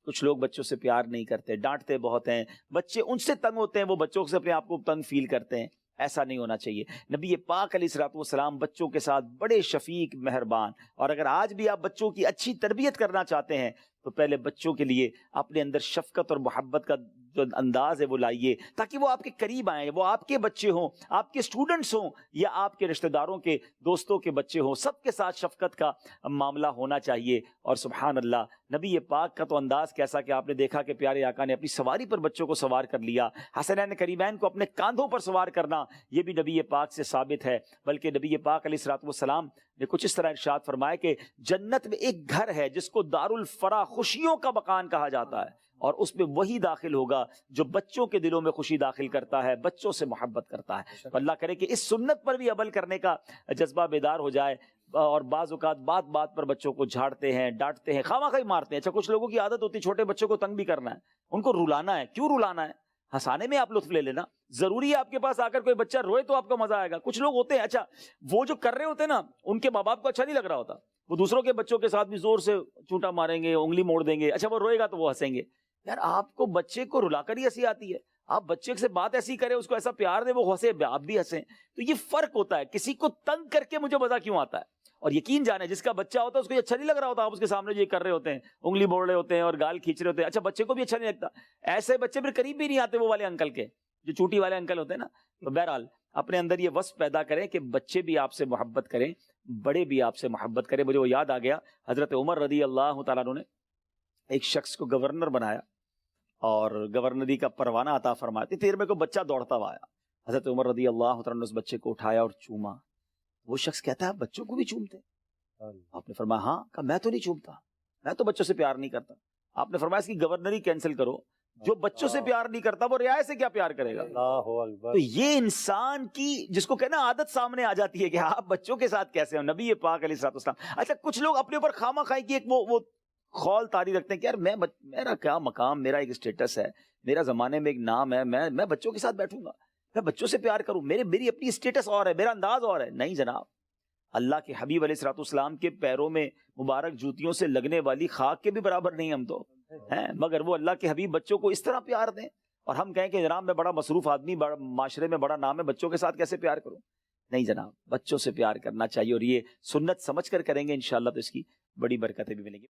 کچھ لوگ بچوں سے پیار نہیں کرتے، ڈانٹتے بہت ہیں، بچے ان سے تنگ ہوتے ہیں، وہ بچوں سے اپنے آپ کو تنگ فیل کرتے ہیں. ایسا نہیں ہونا چاہیے. نبی پاک علیہ الصلوۃ والسلام بچوں کے ساتھ بڑے شفیق مہربان. اور اگر آج بھی آپ بچوں کی اچھی تربیت کرنا چاہتے ہیں تو پہلے بچوں کے لیے اپنے اندر شفقت اور محبت کا جو انداز ہے وہ لائیے، تاکہ وہ آپ کے قریب آئیں. وہ آپ کے بچے ہوں، آپ کے اسٹوڈنٹس ہوں، یا آپ کے رشتہ داروں کے دوستوں کے بچے ہوں، سب کے ساتھ شفقت کا معاملہ ہونا چاہیے. اور سبحان اللہ، نبی پاک کا تو انداز کیسا کہ آپ نے دیکھا کہ پیارے آقا نے اپنی سواری پر بچوں کو سوار کر لیا. حسنین کریمین کو اپنے کاندھوں پر سوار کرنا یہ بھی نبی پاک سے ثابت ہے. بلکہ نبی پاک علیہ الصلوۃ والسلام نے کچھ اس طرح ارشاد فرمایا کہ جنت میں ایک گھر ہے جس کو دار الفرح، خوشیوں کا مکان کہا جاتا ہے، اور اس میں وہی داخل ہوگا جو بچوں کے دلوں میں خوشی داخل کرتا ہے، بچوں سے محبت کرتا ہے. اللہ کرے کہ اس سنت پر بھی عمل کرنے کا جذبہ بیدار ہو جائے. اور بعض اوقات بات بات پر بچوں کو جھاڑتے ہیں، ڈانٹتے ہیں، خواہ مخواہ مارتے ہیں. اچھا، کچھ لوگوں کی عادت ہوتی ہے چھوٹے بچوں کو تنگ بھی کرنا ہے، ان کو رلانا ہے. کیوں رلانا ہے؟ ہنسانے میں آپ لطف لے لینا. ضروری ہے آپ کے پاس آ کر کوئی بچہ روئے تو آپ کو مزہ آئے گا؟ کچھ لوگ ہوتے ہیں، اچھا وہ جو کر رہے ہوتے ہیں نا، ان کے ماں باپ کو اچھا نہیں لگ رہا ہوتا، وہ دوسروں کے بچوں کے ساتھ بھی زور سے چونٹا ماریں گے، انگلی موڑ دیں گے. اچھا وہ روئے گا تو وہ ہنسیں گے. یار آپ کو بچے کو رلا کر ہی ہنسی آتی ہے. آپ بچے سے بات ایسی کریں، اس کو ایسا پیار دیں، وہ ہنسے، آپ بھی ہنسیں. تو یہ فرق ہوتا ہے. کسی کو تنگ کر کے مجھے مزہ کیوں آتا ہے؟ اور یقین جانے جس کا بچہ ہوتا ہے اس کو یہ اچھا نہیں لگ رہا ہوتا، آپ اس کے سامنے جو یہ کر رہے ہوتے ہیں، انگلی موڑ رہے ہوتے ہیں اور گال کھینچ رہے ہوتے ہیں، اچھا بچے کو بھی اچھا نہیں لگتا. ایسے بچے پھر قریب بھی نہیں آتے وہ والے انکل کے، جو چوٹی والے انکل ہوتے ہیں نا. تو بہرحال اپنے اندر یہ وصف پیدا کریں کہ بچے بھی آپ سے محبت کریں، بڑے بھی آپ سے محبت کریں. مجھے وہ یاد آ گیا، حضرت عمر رضی اللہ تعالیٰ عنہ نے ایک شخص کو گورنر بنایا اور گورنری کا پروانہ عطا فرمایا. اتنی دیر میں کوئی بچہ دوڑتا ہوا آیا. حضرت عمر رضی اللہ تعالیٰ نے اس بچے کو اٹھایا اور چوما. وہ شخص کہتا ہے بچوں کو بھی چومتے؟ آپ نے فرمایا ہاں. کہا میں تو نہیں چومتا، میں تو بچوں سے پیار نہیں کرتا. آپ نے فرمایا اس کی گورنری کینسل کرو. جو بچوں سے پیار نہیں کرتا وہ رعایا سے کیا پیار کرے گا؟ تو یہ انسان کی جس کو کہنا عادت سامنے آ جاتی ہے کہ آپ بچوں کے ساتھ کیسے ہو. نبی پاک علیہ الصلوۃ والسلام. اچھا کچھ لوگ اپنے اوپر خامہ خواہی کی ایک وہ خول طاری رکھتے ہیں کہ یار میرا کیا مقام، میرا ایک اسٹیٹس ہے، میرا زمانے میں ایک نام ہے، میں بچوں کے ساتھ بیٹھوں گا، میں بچوں سے پیار کروں، میری اپنی اسٹیٹس اور ہے، میرا انداز اور ہے. نہیں جناب، اللہ کے حبیب علیہ الصلوۃ والسلام کے پیروں میں مبارک جوتیوں سے لگنے والی خاک کے بھی برابر نہیں ہم تو ہیں. مگر وہ اللہ کے حبیب بچوں کو اس طرح پیار دیں اور ہم کہیں کہ جناب میں بڑا مصروف آدمی، معاشرے میں بڑا نام ہے، بچوں کے ساتھ کیسے پیار کروں؟ نہیں جناب، بچوں سے پیار کرنا چاہیے. اور یہ سنت سمجھ کر کریں گے انشاءاللہ تو اس کی بڑی برکتیں بھی ملیں گی.